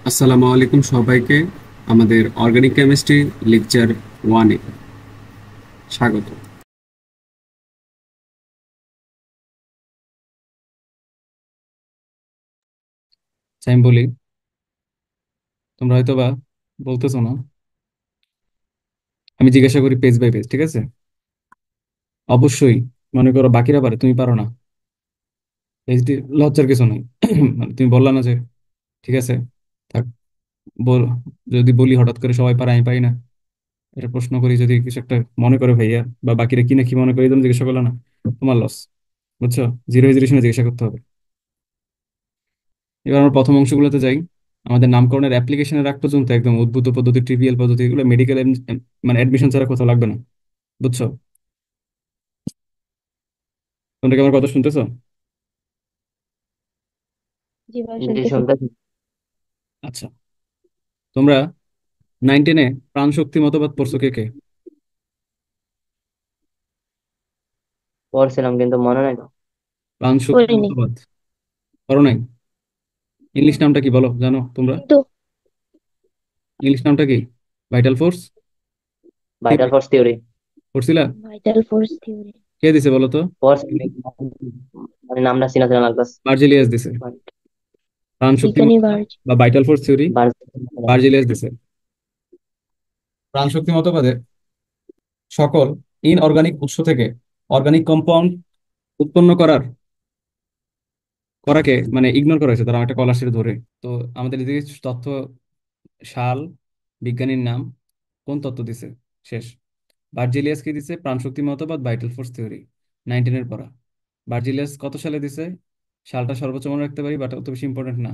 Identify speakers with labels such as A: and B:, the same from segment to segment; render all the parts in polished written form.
A: আসসালামু আলাইকুম সবাইকে আমাদের অর্গানিক কেমিস্ট্রি লেকচার 1-এ স্বাগত।
B: আচ্ছা, আমি বলি, তোমরা হয়তো বা বলতেছো না। আমি জিজ্ঞাসা করি পেজ বাই পেজ, ঠিক আছে? অবশ্যই মনে করো বাকিরা পারে, তুমি পারো না, পেজটি লজ্জার কিছু নাই। মানে তুমি বললা না যে ঠিক আছে, থাক, বল। যদি বলি হঠাৎ করে সবাই পারে আমি পারি না, এটা প্রশ্ন করি, যদি কিছু একটা মনে করে ভাইয়া বা বাকিরা কি না কি মনে করি, তুমি জিজ্ঞাসা করলে না, তোমার লস। বুঝছো? জিরো হেজিটেশনে জিজ্ঞাসা করতে হবে। এবার আমরা প্রথম অংশগুলোতে যাই। আমাদের নামকরণের অ্যাপ্লিকেশনের আগ পর্যন্ত একদম উদ্ভূত পদ্ধতি, ট্রিভিয়াল পদ্ধতি, এগুলো মেডিকেল মানে অ্যাডমিশন ছাড়া কোথাও লাগবে না। বুঝছো? তোমরা কি আমার কথা শুনতেছো?
C: জি ভাই,
D: জি
C: শুনতেছি।
D: শুনতেছি।
B: আচ্ছা, তোমরা 9-10-এ প্রাণ শক্তি মতবাদ পড়ছো কে কে?
D: পড়ছিলাম কিন্তু মনে নাই তো।
B: প্রাণ শক্তি
C: করিনি
B: মতবাদ পড়ো নাই? ইংলিশ নামটা কি বলো, জানো তোমরা?
C: কিন্তু।
B: ইংলিশ নামটা কি? Vital force
D: vital
B: theory
D: force theory
B: পড়ছিলা?
C: Vital force theory.
B: কে দিছে বলো তো?
D: পড়ছি, মানে নামটা চিনা চিনা লাগতেছে।
B: বার্জিলিয়াস দিছে। প্রাণ শক্তি
C: বিজ্ঞানী
B: মতবাদ
C: বার্জ।
B: বা ভাইটাল ফোর্স থিওরি
D: বার্সেলোনা।
B: বার্জিলিয়াস দিছে। প্রাণ শক্তি মতবাদে সকল ইনঅর্গানিক উৎস থেকে অর্গানিক কম্পাউন্ড উৎপন্ন করাকে মানে ইগনোর করা হয়েছে, তারা একটা স্কলারশিপ ধরে। তো আমাদের এদিকে তথ্য, সাল, বিজ্ঞানীর নাম, কোন তত্ত্ব দিছে, শেষ। ভার্জিলিয়াস কি দিছে? প্রাণশক্তি মতবাদ, ভাইটাল ফোর্স থিওরি, 9-10-এর পড়া। ভার্জিলিয়াস কত সালে দিছে? সালটা সর্বোচ্চ মনে রাখতে পারি, বাট অত বেশি ইম্পর্টেন্ট না।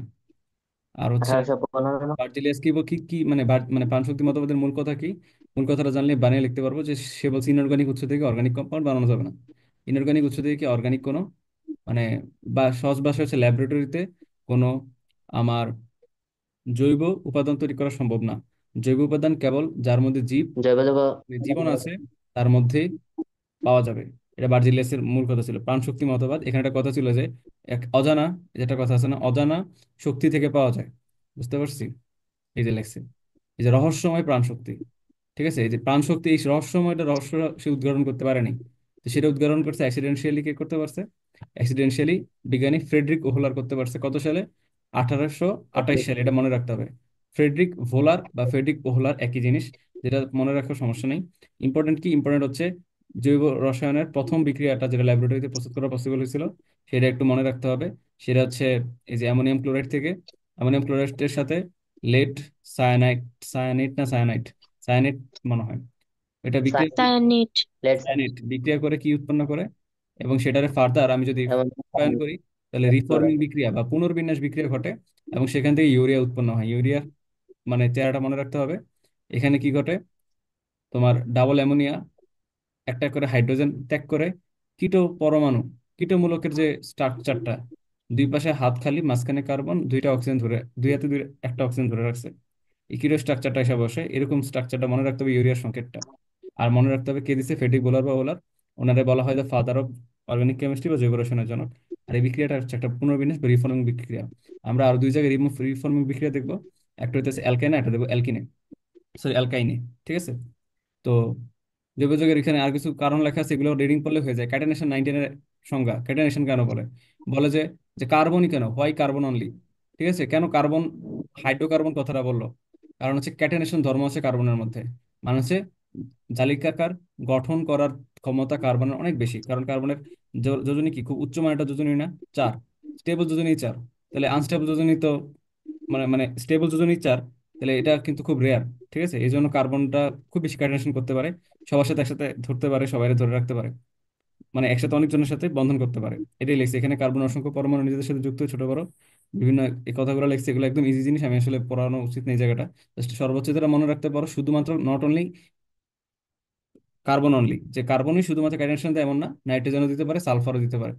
B: আর হচ্ছে
D: 1815।
B: ভার্জিলিয়াস কি কি কি মানে মানে প্রাণশক্তি মতবাদের মূল কথা কি? মূল কথাটা জানলে বানিয়ে লিখতে পারবো যে সে বলছে ইনঅর্গানিক উৎস থেকে অর্গানিক কম্পাউন্ড বানানো যাবে না। ইনঅর্গানিক উৎস থেকে কি অর্গানিক কোনো মানে, বা সহজ ভাষা হচ্ছে ল্যাবরেটরিতে কোনো আমার জৈব উপাদান তৈরি করা সম্ভব না। জৈব উপাদান কেবল যার মধ্যে
D: জৈব জৈব।
B: জীবন আছে তার মধ্যেই পাওয়া যাবে। এটা বার্জিলিয়াসের মূল কথা ছিল। প্রাণ শক্তি মতবাদ, এখানে একটা কথা ছিল যে এক অজানা, যেটা কথা আছে না, অজানা শক্তি থেকে পাওয়া যায়। বুঝতে পারছি? এই যে লেখছে, এই যে রহস্যময় প্রাণ শক্তি, ঠিক আছে? এই যে প্রাণ শক্তি, এই রহস্যময়টা রহস্য সে উদ্ঘাটন করতে পারেনি। তো সেটা উদ্ঘাটন করছে অ্যাক্সিডেন্সিয়ালি, কে করতে পারছে? অ্যাক্সিডেন্সিয়ালি বিজ্ঞানী ফ্রেডরিক ওহলার করতে পারছে। কত সালে? 1828 সালে। এটা মনে রাখতে হবে। ফ্রেডরিক ভোলার বা ফ্রেডরিক ওহলার একই জিনিস, যেটা মনে রাখার সমস্যা নেই। ইম্পর্টেন্ট কি? ইম্পর্টেন্ট হচ্ছে জৈব রসায়নের প্রথম বিক্রিয়াটা যেটা ল্যাবরেটরিতে প্রস্তুত করা পসিবল হয়েছিল, সেটা একটু মনে রাখতে হবে। সেটা হচ্ছে এই যে অ্যামোনিয়াম ক্লোরাইড থেকে, অ্যামোনিয়াম ক্লোরাইডের সাথে লেড সায়ানাইড, সায়ানাইড না সায়ানাইড, সায়ানাইড মনে হয়, এটা বিক্রিয়া
C: সায়ানিট।
D: লেটস
B: সায়ানাইড বিক্রিয়া করে কি উৎপন্ন করে, এবং সেটারে ফার্দার আমি যদি
D: এমন
B: রূপায়ন করি, তাহলে রিফর্মিং বিক্রিয়া বা পুনর্বিন্যাস বিক্রিয়া ঘটে, এবং সেখান থেকে ইউরিয়া উৎপন্ন হয়। ইউরিয়ার মানে চেহারাটা মনে রাখতে হবে। এখানে কি ঘটে? তোমার ডাবল অ্যামোনিয়া একটা করে হাইড্রোজেন ত্যাগ করে কিটো পরমাণু, কিটো মূলকের যে স্ট্রাকচারটা, দুই পাশে হাত খালি, মাঝখানে কার্বন, দুইটা অক্সিজেন ধরে, দুই হাতে একটা অক্সিজেন ধরে রাখছে। এই কিটো স্ট্রাকচারটা এসে বসে, এরকম স্ট্রাকচারটা মনে রাখতে হবে, ইউরিয়ার সংকেতটা। আর মনে রাখতে হবে কে দিছে, ফেডরিক বোলার বা ওলার। ওনারে বলা হয় the father of organic chemistry বা জৈব রসায়নের জনক। আর এই বিক্রিয়াটা হচ্ছে একটা পুনর্বিন্যাস বা রিফর্মিং বিক্রিয়া। আমরা আরো দুই জায়গায় রিফর্মিং বিক্রিয়া দেখবো, একটা হচ্ছে অ্যালকাইনে, একটা দেখবো অ্যালকিনে, সরি অ্যালকাইনে, ঠিক আছে? তো জৈব যৌগের এখানে আর কিছু কারণ লেখা আছে, এগুলো রিডিং করলে হয়ে যায়। ক্যাটানেশন 19-এর সংজ্ঞা। ক্যাটানেশন কেন বলে? বলে যে যে কার্বনই কেন, হোয়াই কার্বন অনলি, ঠিক আছে? কেন কার্বন, হাইড্রোকার্বন কথাটা বললো? কারণ হচ্ছে ক্যাটানেশন ধর্ম আছে কার্বনের মধ্যে, মানে হচ্ছে জালিকাকার গঠন করার ক্ষমতা কার্বনের অনেক বেশি। কারণ কার্বনের যোজনী কি খুব উচ্চ মানের একটা যোজনী না? 4, স্টেবল যোজনী 4। তাহলে আনস্টেবল যোজনী তো মানে মানে স্টেবল যোজনী 4, তাহলে এটা কিন্তু খুব রেয়ার। ঠিক আছে, এই জন্য কার্বনটা খুব বেশি কার্বনেশন করতে পারে, সবার সাথে একসাথে ধরতে পারে, সবাই ধরে রাখতে পারে, মানে একসাথে অনেকজনের সাথে বন্ধন করতে পারে। এটাই লিখছে এখানে। কার্বন অসংখ্য পরমাণু নিজেদের সাথে যুক্ত, ছোট বড় বিভিন্ন এই কথাগুলো লিখছে। এগুলো একদম ইজি জিনিস, আমি আসলে পড়ানো উচিত নেই জায়গাটা। জাস্ট সর্বোচ্চ যেটা মনে রাখতে পারো, শুধুমাত্র নট অনলি কার্বন অনলি, যে কার্বনই শুধুমাত্র কাইনেশন দেয় এমন না, নাইট্রোজেনও দিতে পারে, সালফারও দিতে পারে।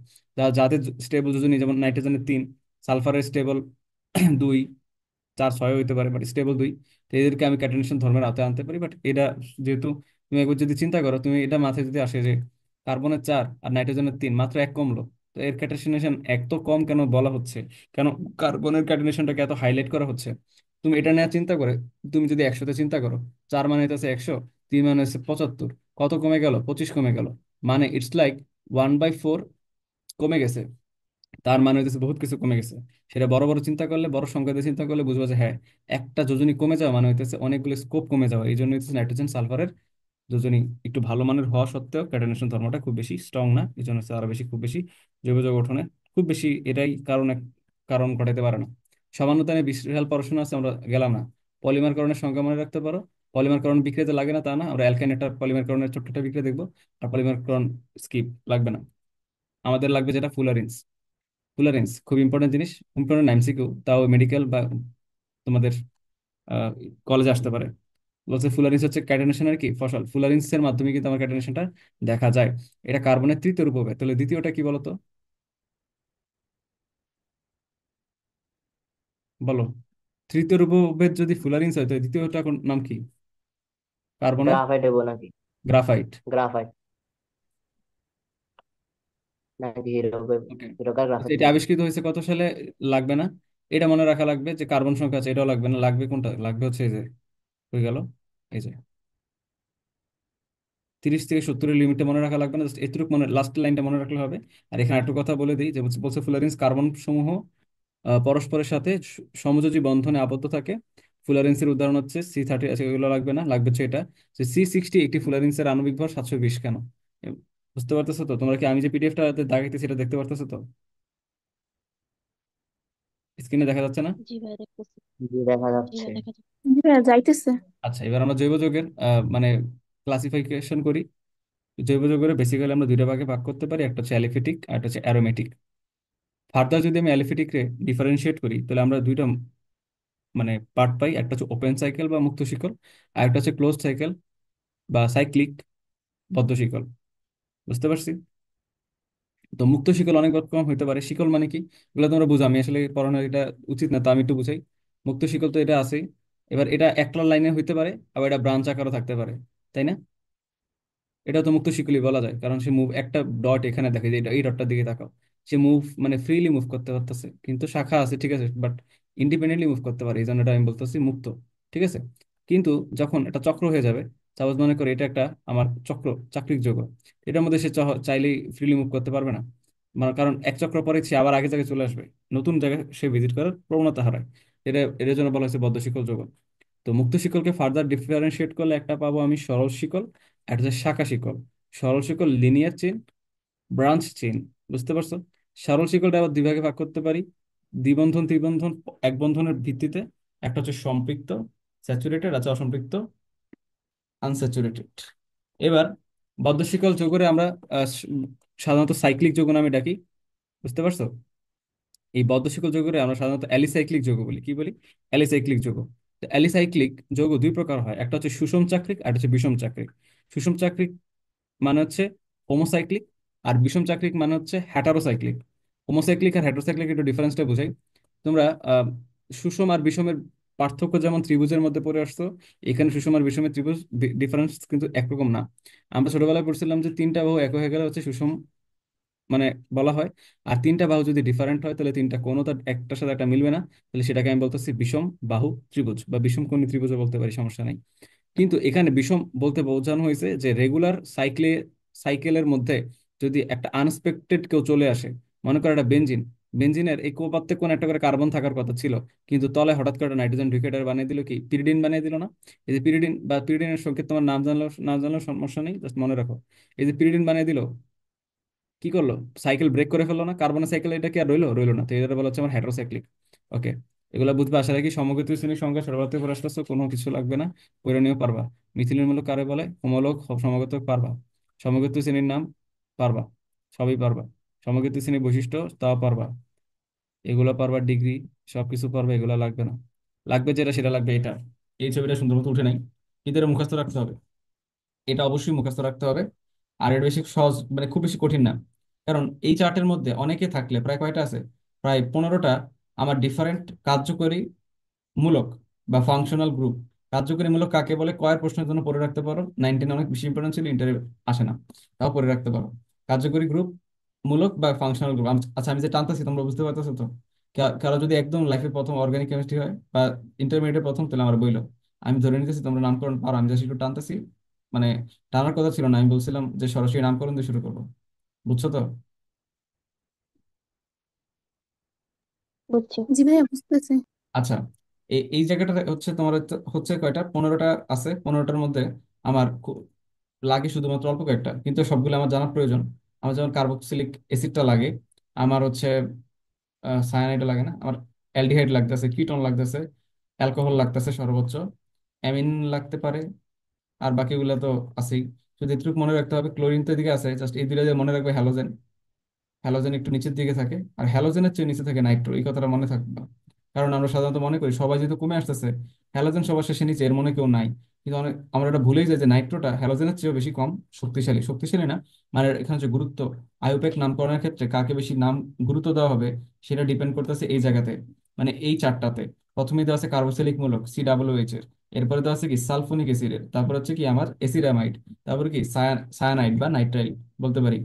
B: যাদের স্টেবল যোজনী, যেমন নাইট্রোজেনের 3, সালফারের স্টেবল 2, 4, 6 হইতে পারে, বাট স্টেবল 2। তো এদেরকে আমি ক্যাটানেশন ধর্মের আওতায় আনতে পারি। বাট এটা যেহেতু তুমি একবার যদি চিন্তা করো, তুমি এটা মাথায় যদি আসে যে কার্বনের 4 আর নাইট্রোজেনের 3, মাত্র এক কমলো, তো এর ক্যাটানেশন এক তো কম কেন বলা হচ্ছে, কেন কার্বনের ক্যাটানেশনটাকে এত হাইলাইট করা হচ্ছে? তুমি এটা নিয়ে চিন্তা করে, তুমি যদি 100-তে চিন্তা করো, 4 মানে হইতেছে 100, 3 মানে হচ্ছে 75, কত কমে গেল? 25 কমে গেল। মানে ইটস লাইক 1/4 কমে গেছে। তার মানে হইতেছে বহুত কিছু কমে গেছে। সেটা বড় বড় চিন্তা করলে, বড় সংখ্যা দিয়ে চিন্তা করলে বুঝবো যে হ্যাঁ, একটা যোজনী কমে যাওয়া মানে হইতেছে অনেকগুলো স্কোপ কমে যাওয়া। এই জন্য হইতেছে নাইট্রোজেন সালফারের যোজনী একটু ভালো মানের হওয়া সত্ত্বেও ক্যাটাইনেশন ধর্মটা খুব বেশি স্ট্রং না। এই জন্য হচ্ছে আরো বেশি, খুব বেশি জৈব যৌগ গঠনে খুব বেশি এটাই কারণ ঘটাইতে পারে না। সামান্যতা নিয়ে বিশাল পড়াশোনা আছে, আমরা গেলাম না। পলিমারকরণের সংখ্যা মনে রাখতে পারো। পলিমারকরণ বিক্রিয়াতে লাগে না তা না, আমরা অ্যালকাইন একটা পলিমারকরণের ছোট্ট একটা বিক্রিয়া দেখবো। আর পলিমারকরণ স্কিপ লাগবে না, আমাদের লাগবে যেটা ফুলারিন্স। ফুলারেন্স খুব ইম্পর্টেন্ট জিনিস, ইম্পর্টেন্ট এমসিকিউ, তাও মেডিকেল বা তোমাদের কলেজে আসতে পারে। বলছে ফুলারিন্স হচ্ছে ক্যাটাইনেশনের কি ফসল, ফুলারিন্স এর মাধ্যমে কিন্তু আমার ক্যাটাইনেশনটা দেখা যায়। এটা কার্বনের তৃতীয় রূপভেদ। তাহলে দ্বিতীয়টা কি বলতো? বলো। তৃতীয় রূপভেদ যদি ফুলারিন্স হয়, তাহলে দ্বিতীয়টা নাম কি কার্বনের?
D: গ্রাফাইট হবো নাকি?
B: গ্রাফাইট।
D: গ্রাফাইট নাকি হিরো?
B: ওকে।
D: হিরোকার গ্রাফাইট
B: এটা
D: কোনটা?
B: আবিষ্কৃত হয়েছে কত সালে? লাগবে না, এটা মনে রাখা লাগবে যে কার্বন সংখ্যা আছে, এটাও লাগবে না। লাগবে কোনটা? লাগবে হচ্ছে এই যে, হয়ে গেল এই যে 30 থেকে 70-এর লিমিটে মনে রাখা লাগবে না, জাস্ট এটুকু মনে, লাস্ট লাইনটা মনে রাখলে হবে। আর এখানে একটু কথা বলে দিই যে বলছে ফুলারিন্স কার্বন সমূহ পরস্পরের সাথে সমযোজী বন্ধনে আবদ্ধ থাকে। ফুলারেন্সের উদাহরণ হচ্ছে C30, আছে এগুলো লাগবে না। লাগবে হচ্ছে এটা যে C60, একটি ফুলারেন্সের আণবিক ভর 720। কেন? এ, বুঝতে পারতেছো তো তোমরা? কি আমি যে পিডিএফটা দেখাইতেছি এটা দেখতে পারতেছো তো? স্ক্রিনে দেখা যাচ্ছে না?
C: জি ভাইয়া দেখতেছি।
D: জি দেখা
C: জি
D: যাচ্ছে।
C: ভাইয়া দেখা যাচ্ছে।
E: হ্যাঁ যাইতেছে।
B: আচ্ছা, এবার আমরা জৈব যৌগের মানে ক্লাসিফিকেশন করি। জৈব যৌগের বেসিক্যালি আমরা দুইটা ভাগে ভাগ করতে পারি, একটা হচ্ছে অ্যালিফেটিক আর একটা হচ্ছে অ্যারোমেটিক। ফার্দার যদি আমি অ্যালিফেটিক রে ডিফারেন্সিয়েট করি, তাহলে আমরা দুইটা মানে পার্ট পাই। একটা হচ্ছে ওপেন সাইকেল বা মুক্ত শিকল, আর একটা হচ্ছে ক্লোজ সাইকেল বা সাইক্লিক বদ্ধ শিকল। বুঝতে পারছি? তো মুক্ত শিকল অনেক রকম হইতে পারে। শিকল মানে কি, এগুলো তোমরা বুঝো, আমি আসলে পড়ানোর এটা উচিত না, তো আমি একটু বুঝাই। মুক্ত শিকল তো এটা আছেই। এবার এটা একটা লাইনে হইতে পারে, আবার এটা ব্রাঞ্চ আকারও থাকতে পারে, তাই না? এটা তো মুক্ত শিকলি বলা যায়, কারণ সে মুভ, একটা ডট এখানে দেখে যে এই ডটটার দিকে তাকাও, সে মুভ মানে ফ্রিলি মুভ করতে পারতেছে, কিন্তু শাখা আছে ঠিক আছে, বাট ইন্ডিপেন্ডেন্টলি মুভ করতে পারে, এই জন্য এটা আমি বলতেছি মুক্ত। ঠিক আছে। কিন্তু যখন এটা চক্র হয়ে যাবে, সাপোজ মনে করে এটা একটা আমার চক্র, চাক্রিক যোগ, এটার মধ্যে সে চাইলেই ফ্রিলি মুভ করতে পারবে না। মানে কারণ এক চক্র পরে সে আবার আগে জায়গায় চলে আসবে, নতুন জায়গায় সে ভিজিট করার প্রবণতা হারায়। এটা এর জন্য বলা হয়েছে বদ্ধ শিকল যোগ। তো মুক্ত শিকলকে ফার্দার ডিফারেন্সিয়েট করলে একটা পাবো আমি সরল শিকল, একটা হচ্ছে শাখা শিকল। সরল শিকল লিনিয়ার চেইন, ব্রাঞ্চ চেইন। বুঝতে পারছো? সরল শিকলটা আবার দুই ভাগে ভাগ করতে পারি, দ্বিবন্ধন ত্রিবন্ধন এক বন্ধনের ভিত্তিতে। একটা হচ্ছে সম্পৃক্ত স্যাচুরেটেড, আছে অসম্পৃক্ত আনস্যাচুরেটেড। এবার বদ্ধ শিকল যৌগরে আমরা সাধারণত সাইক্লিক যৌগ নামে ডাকি। বুঝতে পারছো? এই বদ্ধ শিকল যৌগকে আমরা সাধারণত অ্যালিসাইক্লিক যৌগ বলি। কি বলি? অ্যালিসাইক্লিক যৌগ। তো অ্যালিসাইক্লিক যৌগ দুই প্রকার হয়, একটা হচ্ছে সুষম চাক্রিক আর একটা হচ্ছে বিষম চাক্রিক। সুষম চাক্রিক মানে হচ্ছে হোমোসাইক্লিক, আর বিষম চাক্রিক মানে হচ্ছে হ্যাটারোসাইক্লিক। হোমোসাইক্লিক আর হ্যাটারোসাইক্লিক একটু ডিফারেন্সটা বোঝাই। তোমরা সুষম আর বিষমের পার্থক্য যেমন ত্রিভুজের মধ্যে পড়ে আসতো, এখানে সুষম আর বিষমের ত্রিভুজ ডিফারেন্স কিন্তু একরকম না। আমরা ছোটবেলায় পড়ছিলাম যে তিনটা বাহু এক হয়ে গেলে হচ্ছে সুষম মানে বলা হয়, আর তিনটা বাহু যদি ডিফারেন্ট হয় তাহলে তিনটা কোণও তার একটার সাথে একটা মিলবে না, তাহলে সেটাকে আমি বলতেছি বিষম বাহু ত্রিভুজ বা বিষম কোণী ত্রিভুজও বলতে পারি, সমস্যা নাই। কিন্তু এখানে বিষম বলতে বোঝানো হয়েছে যে রেগুলার সাইকেলের মধ্যে যদি একটা আনএক্সপেক্টেড কেউ চলে আসে, মনে করো একটা বেঞ্জিন, বেঞ্জিনের এই কোপাত্তে কোন একটা করে কার্বন থাকার কথা ছিল, কিন্তু তলায় হঠাৎ করে নাইট্রোজেন ঢুকে এটার বানিয়ে দিল কি, পিরিডিন বানিয়ে দিল না? এই যে পিরিডিন বা পিরিডিনের সংকেত তোমার নাম জানলেও না জানলেও সমস্যা নেই, জাস্ট মনে রাখো। এই যে পিরিডিন বানিয়ে দিল, কি করলো? সাইকেল ব্রেক করে ফেললো না? কার্বনের সাইকেল এটা কি আর রইলো? রইলো না। তো এটা বলা হচ্ছে আমার হেটারোসাইক্লিক। ওকে। এগুলো বুঝবে আশা রাখি। সমগত শ্রেণীর সংখ্যা ছোটবেলা থেকে পড়ে আসতেছো, কোনো কিছু লাগবে না, পড়ে নিয়েও পারবা। মিথিলিন মূলক কারে বলে? হোমোলগ সমগত পারবা। সমগত শ্রেণীর নাম পারবা, সবই পারবা। সমগত শ্রেণীর বৈশিষ্ট্য তাও পারবা, এগুলো পারবা। ডিগ্রি সবকিছু পারবে, এগুলো লাগবে না। লাগবে যেটা সেটা লাগবে এটা। এই ছবিটা সুন্দর মতো উঠে নাই, কিন্তু এটা মুখস্থ রাখতে হবে, এটা অবশ্যই মুখস্থ রাখতে হবে। আর এটা বেশি সহজ, মানে খুব বেশি কঠিন না। কারণ এই চার্টের মধ্যে অনেকে থাকলে, প্রায় কয়টা আছে, প্রায় 15টা আমার ডিফারেন্ট কার্যকরী মূলক বা ফাংশনাল গ্রুপ। কার্যকরী মূলক কাকে বলে কয়ের প্রশ্নের জন্য পড়ে রাখতে পারো, 19 অনেক বেশি ইম্পর্টেন্ট ছিল, ইন্টারে আসে না, তাও পড়ে রাখতে পারো। কার্যকরী গ্রুপ, মূলক বা ফাংশনাল গ্রুপ। আচ্ছা, আমি যে টানতেছি তোমরা বুঝতে পারতেছো তো? কারো যদি একদম লাইফে প্রথম অর্গানিক কেমিস্ট্রি হয় বা ইন্টারমিডিয়েট প্রথম, তাহলে আমার বইলো। আমি ধরে নিতেছি তোমরা নামকরণ পারো, আমি জাস্ট একটু টানতেছি। মানে টানার কথা ছিল না, আমি বলছিলাম যে সরাসরি নামকরণ দিয়ে শুরু করবো। বুঝছো তো?
C: বুঝছি।
E: জি ভাইয়া, বুঝতেছি।
B: আচ্ছা, এই এই জায়গাটা হচ্ছে তোমার হচ্ছে কয়টা, 15টা আছে। 15টার মধ্যে আমার লাগে শুধুমাত্র অল্প কয়েকটা, কিন্তু সবগুলো আমার জানার প্রয়োজন। আমার যেমন কার্বক্সিলিক অ্যাসিডটা লাগে, আমার হচ্ছে সায়ানাইড লাগে না, আমার অ্যালডিহাইড লাগতেছে, কিটোন লাগতেছে, অ্যালকোহল লাগতেছে সর্বোচ্চ, অ্যামিন লাগতে পারে, আর বাকিগুলো তো আছেই। শুধু এটুকু মনে রাখতে হবে, ক্লোরিন তো এদিকে আছে, জাস্ট এই দুইটা দিয়ে মনে রাখবে। হ্যালোজেন, হ্যালোজেন একটু নিচের দিকে থাকে, আর হ্যালোজেনের চেয়ে নিচে থাকে নাইট্রো। এই কথাটা মনে থাকবে, কারণ আমরা সাধারণত মনে করি সবাই যেহেতু কমে আসতেছে, হ্যালোজেন সবার শেষে নিচে, এর মনে কেউ নাই। কিন্তু অনেক আমরা এটা ভুলেই যাই যে নাইট্রোটা হ্যালোজেনের চেয়েও বেশি কম শক্তিশালী। শক্তিশালী না, মানে এখানে হচ্ছে গুরুত্ব। আইউপ্যাক নামকরণের ক্ষেত্রে কাকে বেশি নাম গুরুত্ব দেওয়া হবে সেটা ডিপেন্ড করতেছে এই জায়গাতে, মানে এই চারটাতে। প্রথমে দেওয়া আছে কার্বক্সিলিক মূলক COOH এর, এরপরে দেওয়া আছে কি সালফোনিক অ্যাসিডের, তারপর হচ্ছে কি আমার এসিরামাইড, তারপর কি সায়ানাইড বা নাইট্রাইল বলতে পারি।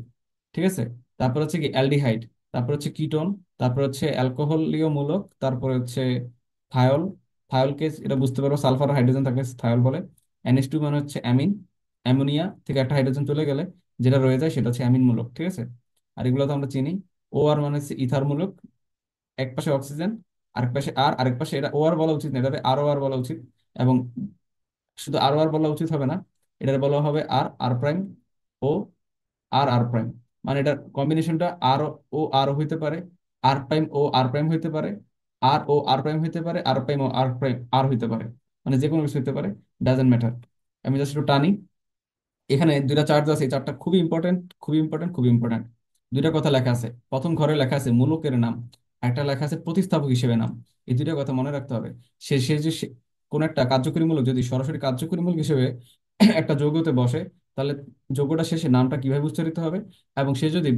B: ঠিক আছে? তারপর হচ্ছে কি অ্যালডিহাইড, তারপর হচ্ছে কিটোন, তারপর হচ্ছে অ্যালকোহলীয় মূলক, তারপর হচ্ছে থায়ল। থায়লকে এটা বুঝতে পারো, সালফার হাইড্রোজেন থাকলে থায়ল বলে। NH2 মানে হচ্ছে অ্যামিন, অ্যামোনিয়া থেকে একটা হাইড্রোজেন চলে গেলে যেটা রয়ে যায় সেটা হচ্ছে অ্যামিন মূলক। ঠিক আছে? আর এগুলো তো আমরা চিনি। OR মানে হচ্ছে ইথার মূলক, এক পাশে অক্সিজেন, আরেক পাশে আর, আরেক পাশে, এটা OR বলা উচিত না, এটা ROR বলা উচিত। এবং শুধু ROR বলা উচিত হবে না, এটা বলা হবে আর আর প্রাইম ও আর আর প্রাইম। মানে এটার কম্বিনেশনটা আর ও আর হইতে পারে, আর প্রাইম ও আর প্রাইম হইতে পারে, আর ও আর প্রাইম হইতে পারে, আর প্রাইম ও আর প্রাইম আর হইতে পারে। মানে যে কোনো কিছু হইতে পারে, ডাজেন্ট ম্যাটার। আমি জাস্ট একটু টানি। এখানে দুইটা চার্ট আছে, এই চার্টটা খুবই ইম্পর্টেন্ট, খুবই ইম্পর্টেন্ট, খুবই ইম্পর্টেন্ট। দুইটা কথা লেখা আছে, প্রথম ঘরে লেখা আছে মূলকের নাম, একটা লেখা আছে প্রতিস্থাপক হিসেবে নাম। এই দুইটা কথা মনে রাখতে হবে। সে সে যে কোন একটা কার্যকরী মূলক যদি সরাসরি কার্যকরী মূলক হিসেবে একটা যৌগতে বসে, তাহলে যৌগটা শেষে নামটা কিভাবে উচ্চারিত হবে, এবং সে যদি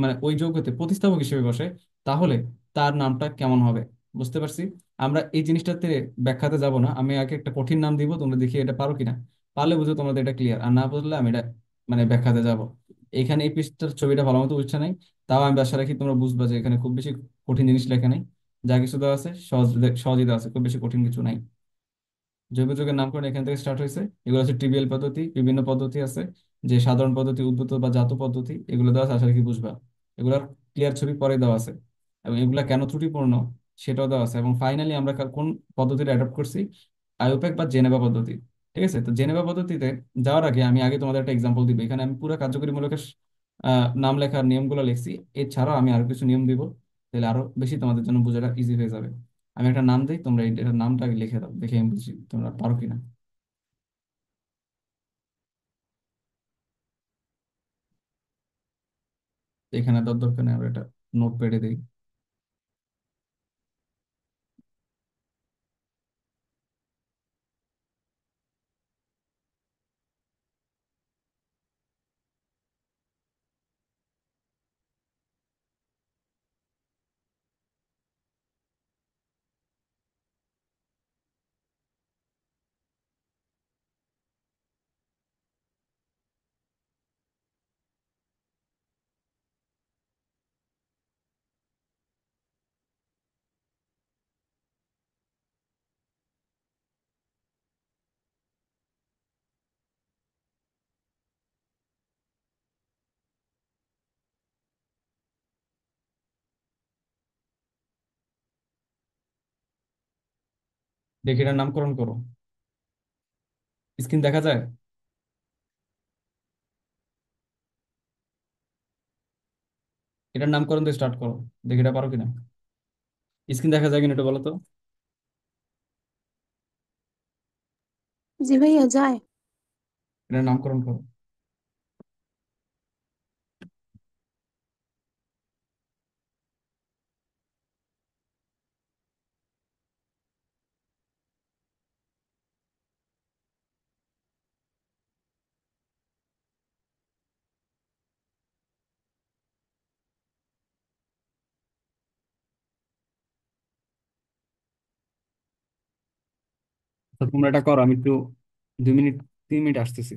B: মানে ওই যৌগতে প্রতিস্থাপক হিসেবে বসে, তাহলে তার নামটা কেমন হবে। বুঝতে পারছি? আমরা এই জিনিসটাতে ব্যাখ্যাতে যাব না, আমি আগে একটা কঠিন নাম দিব, তোমরা দেখি এটা পারো কিনা। পারলে বুঝো তোমাদের এটা ক্লিয়ার, আর না বুঝলে আমি এটা মানে ব্যাখ্যাতে যাব। এখানে এই পৃষ্ঠার ছবিটা ভালো মতো বুঝছে নাই, তাও আমি আশা রাখি তোমরা বুঝবা যে এখানে খুব বেশি কঠিন জিনিস লেখা নেই। যা কিছু দেওয়া আছে সহজ, সহজই দেওয়া আছে, খুব বেশি কঠিন কিছু নাই। জৈব যৌগের নামকরণ এখান থেকে স্টার্ট হয়েছে। এগুলো হচ্ছে ট্রিভিয়াল পদ্ধতি, বিভিন্ন পদ্ধতি আছে, যে সাধারণ পদ্ধতি, উদ্ভূত বা জাত পদ্ধতি, এগুলো দেওয়া আছে, আশা রাখি বুঝবা। এগুলোর ক্লিয়ার ছবি পরে দেওয়া আছে, এবং এগুলা কেন ত্রুটিপূর্ণ সেটাও দেওয়া আছে। এবং ফাইনালি আমরা কোন পদ্ধতিটা অ্যাডপ্ট করছি, আইউপ্যাক বা জেনেভা পদ্ধতি। ঠিক আছে? তো জেনেভা পদ্ধতিতে যাওয়ার আগে আমি আগে তোমাদের একটা এক্সাম্পল দিব। এখানে আমি পুরো কার্যকরী মূলকের নাম লেখার নিয়মগুলো লিখছি, এছাড়াও আমি আরো কিছু নিয়ম দিব, তাহলে আরো বেশি তোমাদের জন্য বোঝাটা ইজি হয়ে যাবে। আমি একটা নাম দিই, তোমরা এটার নামটা আগে লিখে দাও, দেখে আমি বুঝি তোমরা পারো কিনা। তো এখানে দরকার নেই, আমরা এটা নোট প্যাডে দিই। দেখি এটার নামকরণ করো। স্ক্রিন দেখা যায়? এটার নামকরণ দিয়ে স্টার্ট করো, দেখি এটা পারো কিনা। স্ক্রিন দেখা যায় কিনা এটা বলো তো।
E: জি ভাইয়া, যায়।
B: এটার নামকরণ করো। তো তোমরা এটা করো, আমি একটু 2 মিনিট, 3 মিনিট আসতেছি।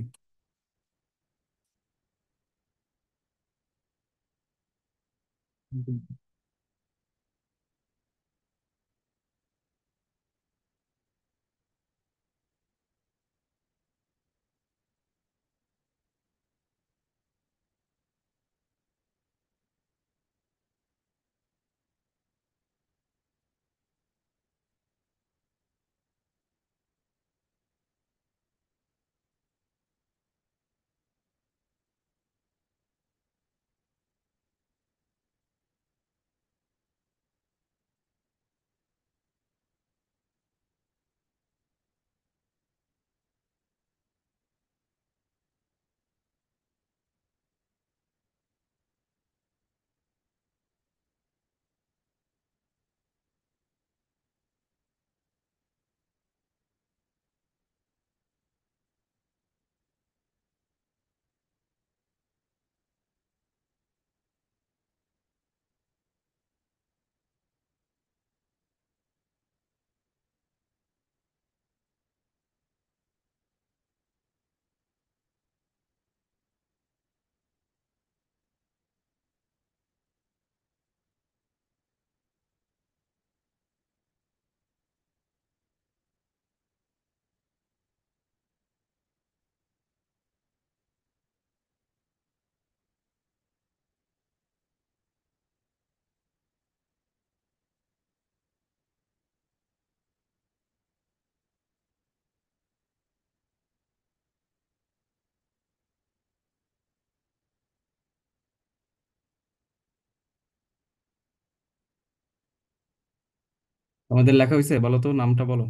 B: আমাদের লেখা হয়েছে, বলো তো নামটা বলো।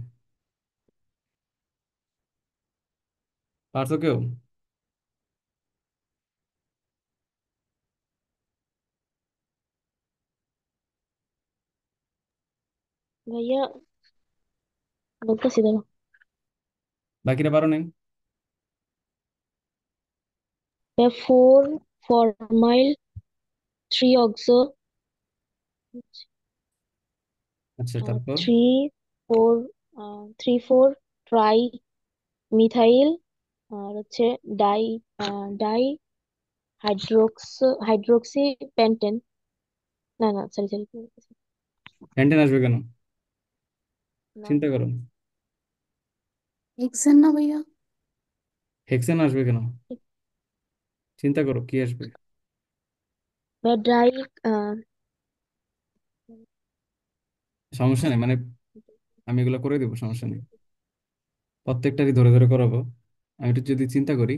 B: পারছো কেউ?
C: ভাইয়া বলতেছি দেখো।
B: বাকিরা পারো নাই?
C: ফোর ফরমাইল, থ্রি অক্সো,
B: আচ্ছা, তারপর?
C: Three four four trimethyl, আর হচ্ছে ডাই ডাই হাইড্রোক্সি পেন্টেন। না না, সরি সরি,
B: প্যান্টেন আসবে কেন?
C: না
B: চিন্তা করো।
E: হেক্সেন না ভাইয়া?
B: হেক্সেন আসবে কেন? চিন্তা করো কি আসবে।
C: ডাই
B: সমস্যা নেই, মানে আমি এগুলো করে দেবো, সমস্যা নেই। প্রত্যেকটারই ধরে ধরে করাবো। আমি একটু যদি চিন্তা করি,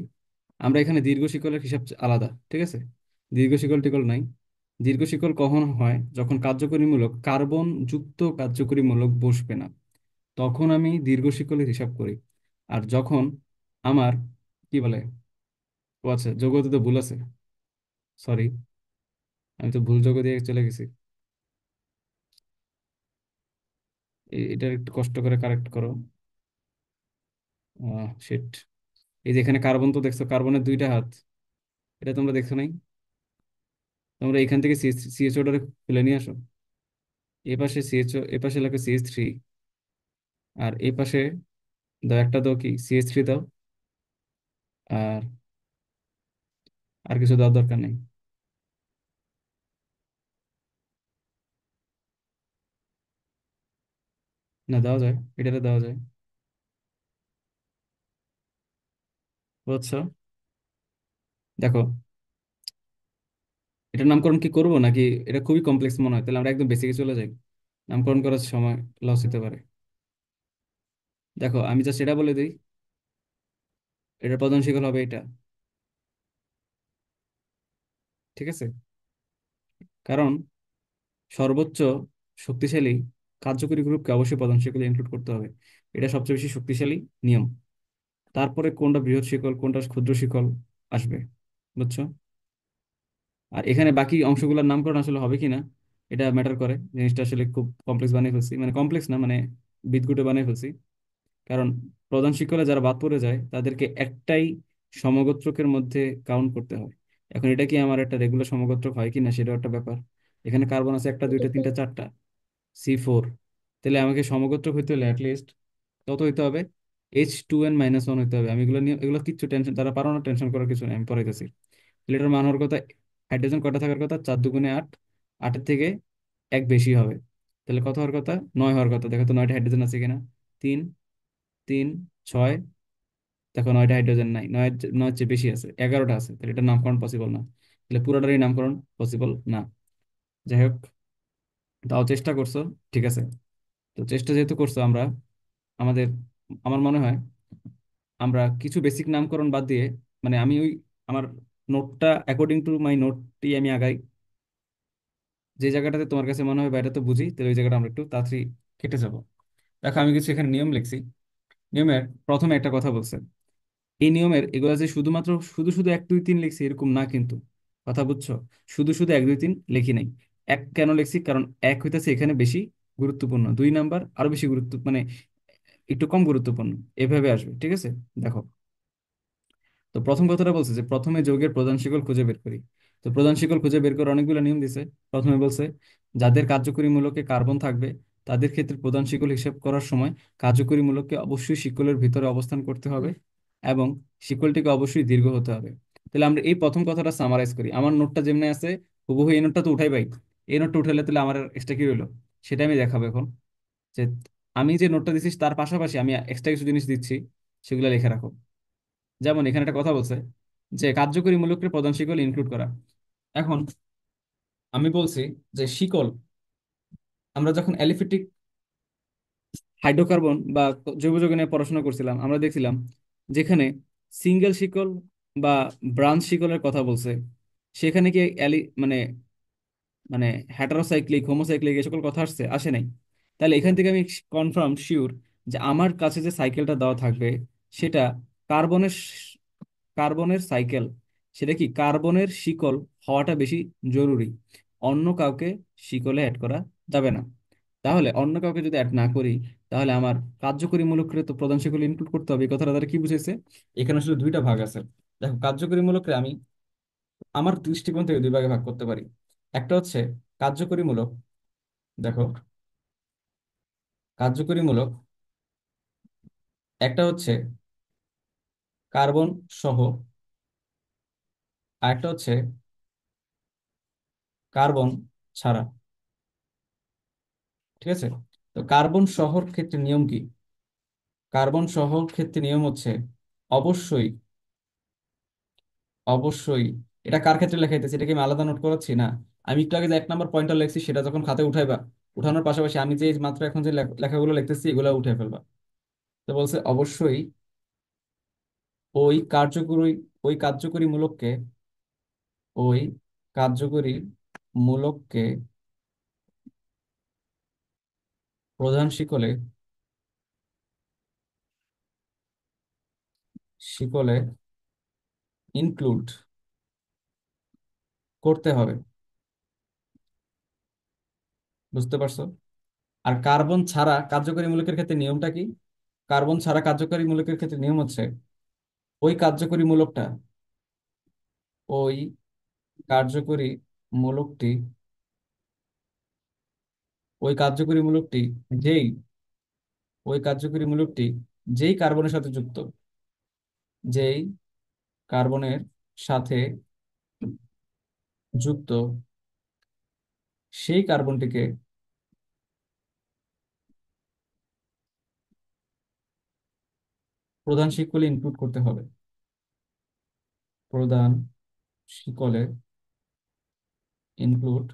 B: আমরা এখানে দীর্ঘ শিকলের হিসাব আলাদা, ঠিক আছে? দীর্ঘ শিকল টিকল নাই। দীর্ঘ শিকল কখন হয়? যখন কার্যকরীমূলক কার্বন যুক্ত কার্যকরীমূলক বসবে না, তখন আমি দীর্ঘ শিকলের হিসাব করি। আর যখন আমার কি বলে, ও আচ্ছা, যৌগতে তো ভুল আছে, সরি, আমি তো ভুল যৌগ দিয়ে চলে গেছি। এটা একটু কষ্ট করে কারেক্ট করো। শিট। এই যে এখানে কার্বন তো দেখছো, কার্বনের দুইটা হাত, এটা তোমরা দেখছো নাই? তোমরা এখান থেকে সিএচওটারে ফেলে নিয়ে আসো। এ পাশে সিএচও, এ পাশে লাগে সিএইচ থ্রি, আর এই পাশে দাও একটা, দাও কি সিএইচ থ্রি দাও। আর আর কিছু দেওয়ার দরকার নেই। না, দেওয়া যায়, এটাতে দেওয়া যায়। বুঝছো? দেখো, এটার নামকরণ কি করব নাকি? এটা খুবই কমপ্লেক্স মনে হয়, তাহলে আমরা একদম বেসিকে চলে যাই। নামকরণ করার সময় লস হতে পারে। দেখো, আমি জাস্ট এটা বলে দিই, এটার প্রধান শিকল হবে এটা, ঠিক আছে? কারণ সর্বোচ্চ শক্তিশালী কার্যকরী গ্রুপকে অবশ্যই প্রধান শিকলে ইনক্লুড করতে হবে। এটা সবচেয়ে বেশি শক্তিশালী নিয়ম। তারপরে কোনটা বৃহৎ শিকল কোনটা ক্ষুদ্র শিকল আসবে, বুঝছো? আর এখানে বাকি অংশগুলোর নামকরণ আসলে হবে কিনা এটা ম্যাটার করে। জিনিসটা আসলে খুব কমপ্লেক্স বানিয়ে ফেলছি, মানে কমপ্লেক্স না, মানে বিদঘুটে বানিয়ে ফেলছি। কারণ প্রধান শিক্ষকরা যারা বাদ পড়ে যায় তাদেরকে একটাই সমগোত্রকের মধ্যে কাউন্ট করতে হয়। এখন এটা কি আমার একটা রেগুলার সমগোত্রক হয় কিনা সেটাও একটা ব্যাপার। এখানে কার্বন আছে একটা দুইটা তিনটা চারটা, C4। তাহলে আমাকে সমগোত্রক হইতে হলে অ্যাটলিস্ট কত হইতে হবে? H2n-1 হইতে হবে। আমি এগুলো নিয়ে, এগুলো কিচ্ছু টেনশন, তারা পারো না, টেনশন করার কিছু নেই, আমি পড়াইতেছি। তাহলে এটার মান হওয়ার কথা, হাইড্রোজেন কয়টা থাকার কথা? 4 × 2 = 8, 8-এর থেকে এক বেশি হবে। তাহলে কত হওয়ার কথা? 9 হওয়ার কথা। দেখো তো 9টা হাইড্রোজেন আছে কিনা। 3, 3, 6। দেখো 9টা হাইড্রোজেন নাই, 9 চেয়ে বেশি আছে, 11টা আছে। তাহলে এটার নামকরণ পসিবল না। তাহলে পুরোটারই নামকরণ পসিবল না। যাই হোক, তাও চেষ্টা করছো, ঠিক আছে। তো চেষ্টা যেহেতু করছো, আমরা আমাদের, আমার মনে হয় আমরা কিছু বেসিক নামকরণ বাদ দিয়ে, মানে আমি ওই আমার নোটটা অ্যাকর্ডিং টু মাই নোটটি আমি আগাই। যে জায়গাটাতে তোমার কাছে মনে হয় বাইরে তো বুঝি, তাহলে ওই জায়গাটা আমরা একটু তাড়াতাড়ি কেটে যাবো। দেখো, আমি কিছু এখানে নিয়ম লিখছি। নিয়মের প্রথমে একটা কথা বলছে, এই নিয়মের এগুলো যে শুধুমাত্র শুধু শুধু 1 2 3 লিখছি এরকম না কিন্তু, কথা বুঝছো? শুধু শুধু 1 2 3 লিখি নাই। এক কেন লিখছি? কারণ এক হইতেছে এখানে বেশি গুরুত্বপূর্ণ, 2 নাম্বার আরো বেশি গুরুত্ব, মানে একটু কম গুরুত্বপূর্ণ, এভাবে আসবে, ঠিক আছে? দেখো, তো প্রথম কথাটা বলছে যে প্রথমে যৌগের প্রধান শিকল খুঁজে বের করি। তো প্রধান শিকল খুঁজে বের করে অনেকগুলো নিয়ম দিছে। প্রথমে বলছে যাদের কার্যকরী মূলকে কার্বন থাকবে তাদের ক্ষেত্রে প্রধান শিকল হিসাব করার সময় কার্যকরী মূলককে অবশ্যই শিকলের ভিতরে অবস্থান করতে হবে এবং শিকলটিকে অবশ্যই দীর্ঘ হতে হবে। তাহলে আমরা এই প্রথম কথাটা সামারাইজ করি। আমার নোটটা যেমনি আছে হুবহু এই নোটটা তো উঠাই পাই। এই নোটটা উঠালে তাহলে আমার এক্সট্রা কি হলো সেটা আমি দেখাবো এখন। যে আমি যে নোটটা দিচ্ছি তার পাশাপাশি আমি এক্সট্রা কিছু জিনিস দিচ্ছি, সেগুলো লিখে রাখো। যেমন এখানে একটা কথা বলছে যে কার্যকরী মূলকের প্রধান শিকল ইনক্লুড করা। এখন আমি বলছি যে শিকল, আমরা যখন অ্যালিফেটিক হাইড্রোকার্বন বা জৈব যৌগ নিয়ে পড়াশোনা করছিলাম, আমরা দেখছিলাম যেখানে সিঙ্গেল শিকল বা ব্রাঞ্চ শিকলের কথা বলছে, সেখানে কি মানে মানে হ্যাটারোসাইক্লিক হোমোসাইক্লিক এ সকল কথা আসছে? আসে নাই। তাহলে এখান থেকে আমি কনফার্ম শিওর যে আমার কাছে যে সাইকেলটা দেওয়া থাকবে সেটা কার্বনের কার্বনের সাইকেল, সেটা কি কার্বনের শিকল হওয়াটা বেশি জরুরি, অন্য কাউকে শিকলে অ্যাড করা যাবে না। তাহলে অন্য কাউকে যদি অ্যাড না করি, তাহলে আমার কার্যকরী মূলকে তো প্রধান শিকল ইনক্লুড করতে হবে। এই কথাটা দ্বারা কি বুঝেছে? এখানে আসলে দুইটা ভাগ আছে। দেখো, কার্যকরী মূলকে আমি আমার দৃষ্টিকোণ থেকে দুই ভাগে ভাগ করতে পারি। একটা হচ্ছে কার্যকরী মূলক। দেখো, কার্যকরী মূলক একটা হচ্ছে কার্বন সহ, আর একটা হচ্ছে কার্বন ছাড়া। ঠিক আছে? তো কার্বন সহর ক্ষেত্রে নিয়ম কি? কার্বন সহর ক্ষেত্রে নিয়ম হচ্ছে অবশ্যই, অবশ্যই, এটা কার ক্ষেত্রে লেখা হইতেছে, এটা কি আমি আলাদা নোট করাচ্ছি না? আমি একটু আগে যে 1 নম্বর পয়েন্টটা লিখছি সেটা যখন খাতায় উঠাইবা, উঠানোর পাশাপাশি আমি যে এই মাত্র এখন যে লেখাগুলো লিখতেছি এগুলো উঠে ফেলবা। তো বলছে অবশ্যই ওই কার্যকরী, ওই কার্যকরী মূলককে, ওই কার্যকরী মূলককে প্রধান শিকলে, শিকলে ইনক্লুড করতে হবে। বুঝতে পারছো? আর কার্বন ছাড়া কার্যকরী মূলকের ক্ষেত্রে নিয়মটা কি? কার্বন ছাড়া কার্যকরী মূলকের ক্ষেত্রে নিয়ম হচ্ছে ওই কার্যকরী মূলকটা, ওই কার্যকরী মূলকটি, ওই কার্যকরী মূলকটি যেই, ওই কার্যকরী মূলকটি যেই কার্বনের সাথে যুক্ত, যেই কার্বনের সাথে যুক্ত, সেই কার্বনটিকে প্রধান শিকলে ইনক্লুড করতে হবে। প্রধান শিকলে ইনক্লুড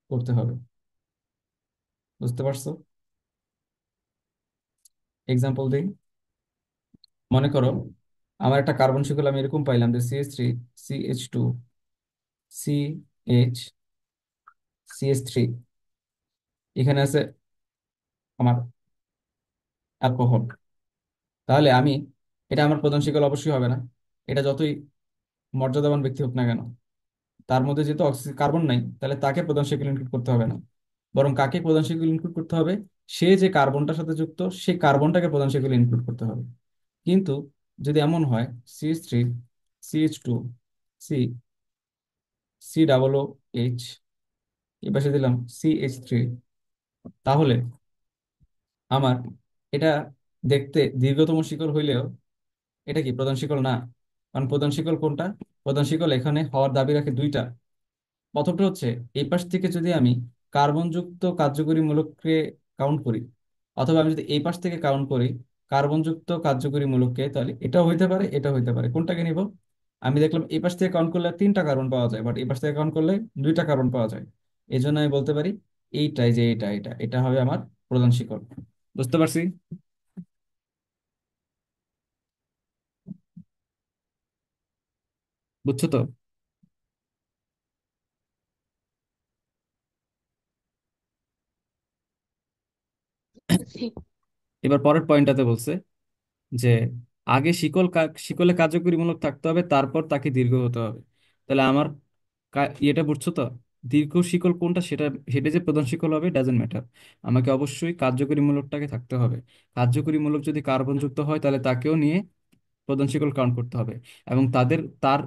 B: করতে হবে। বুঝতে পারছো? এক্সাম্পল দিই। মনে করো আমার একটা কার্বন শিকল আমি এরকম পাইলাম যে CH3, CH2, CH, CH3, এখানে আছে আমার অ্যালকোহল। তাহলে আমি, এটা আমার প্রধান শিকল অবশ্যই হবে না, এটা যতই মর্যাদাবান ব্যক্তি হোক না কেন, তার মধ্যে যেহেতু কার্বন নাই, তাহলে তাকে প্রধান শিকল ইনক্লুড করতে হবে না। বরং কাকে প্রধান শিকল ইনক্লুড করতে হবে? সে যে কার্বনটার সাথে যুক্ত সেই কার্বনটাকে প্রধান শিকলে ইনক্লুড করতে হবে। কিন্তু যদি এমন হয় CH3, CH2, সি, COOH, এই পাশে দিলাম CH3, তাহলে আমার এটা দেখতে দীর্ঘতম শিকল হইলেও এটা কি প্রধান শিকল না। কারণ প্রধান শিকল কোনটা? প্রধান শিকল এখানে হওয়ার দাবি রাখে দুইটা। প্রথমটা হচ্ছে এই পাশ থেকে যদি আমি কার্বনযুক্ত কার্যকরী মূলককে কাউন্ট করি, অথবা আমি যদি এই পাশ থেকে কাউন্ট করি কার্বনযুক্ত কার্যকরী মূলককে, তাহলে এটাও হইতে পারে, এটা হইতে পারে। কোনটাকে নিব? আমি দেখলাম এই পাশ থেকে কাউন্ট করলে 3টা কার্বন পাওয়া যায়, বাট এই পাশ থেকে কাউন্ট করলে 2টা কার্বন পাওয়া যায়। এই জন্য আমি বলতে পারি এইটাই যে এটা এটা এটা হবে আমার প্রধান শিকল। বুঝতে পারছি? বুঝছো তো?
C: বুঝছি।
B: এবার পরের পয়েন্টটাতে বলছে যে আগে শিকলে কার্যকরীমূলক থাকতে হবে, তারপর তাকে দীর্ঘ হতে হবে। তাহলে আমার ইয়েটা বুঝছো তো? দীর্ঘ শিকল কোনটা, সেটা সেটা যে প্রধান শিকল হবে ডাজেন্ট ম্যাটার, আমাকে অবশ্যই কার্যকরীমূলকটাকে থাকতে হবে। কার্যকরীমূলক যদি কার্বন যুক্ত হয় তাহলে তাকেও নিয়ে প্রধান শিকল কাউন্ট করতে হবে, এবং তার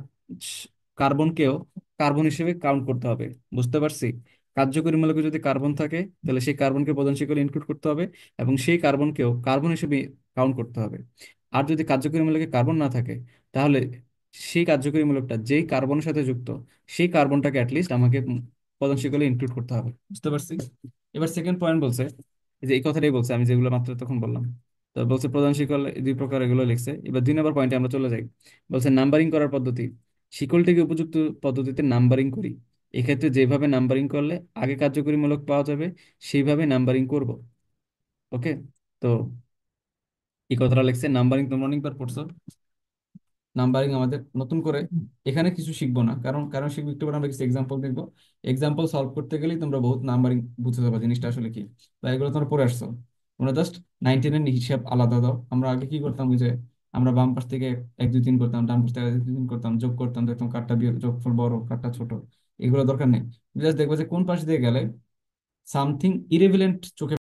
B: স- কার্বনকেও কার্বন হিসেবে কাউন্ট করতে হবে। বুঝতে পারছি? কার্যকরী মূলকে যদি কার্বন থাকে তাহলে সেই কার্বনকে প্রধান শিকলে ইনক্লুড করতে হবে, এবং সেই কার্বনকেও কার্বন হিসেবে কাউন্ট করতে হবে। আর যদি কার্যকরী মূলকে কার্বন না থাকে, তাহলে সেই কার্যকরী মূলকটা যেই কার্বনের সাথে যুক্ত সেই কার্বনটাকে অ্যাটলিস্ট আমাকে প্রধান শিকলে ইনক্লুড করতে হবে। বুঝতে পারছি? এবার সেকেন্ড পয়েন্ট বলছে, যে এই কথাটাই বলছে আমি যেগুলো মাত্র তখন বললাম। তো বলছে প্রধান শিকল দুই প্রকার, এগুলো লিখছে। এবার 2 নম্বর পয়েন্টে আমরা চলে যাই। বলছে নাম্বারিং করার পদ্ধতি। শিকলটিকে উপযুক্ত পদ্ধতিতে নাম্বারিং করি। এক্ষেত্রে যেভাবে নাম্বারিং করলে আগে কার্যকরীমূলক পাওয়া যাবে সেইভাবে নাম্বারিং করব। ওকে? তো এই কথাটা লিখছে, নাম্বারিং তোমরা অনেকবার পড়ছো। নাম্বারিং আমাদের নতুন করে এখানে কিছু শিখবো না, কারণ কারণ শিখবো একটু পরে আমরা কিছু এক্সাম্পল দেখবো। এক্সাম্পল সলভ করতে গেলেই তোমরা বহুত নাম্বারিং বুঝতে পারবে জিনিসটা আসলে কি। বা এগুলো তোমরা পড়ে আসছো, তোমরা জাস্ট 19-এর হিসাব আলাদা দাও। আমরা আগে কি করতাম, ওই যে আমরা বাম পাশ থেকে 1 2 3 করতাম, ডান পাশ থেকে 1 2 3 করতাম, যোগ করতাম, দেখতাম কারটা বিয়োগ যোগফল বড় কারটা ছোট। এগুলো দরকার নেই। জাস্ট দেখবো যে কোন পাশ দিয়ে গেলে সামথিং ইরেভিলেন্ট চোখে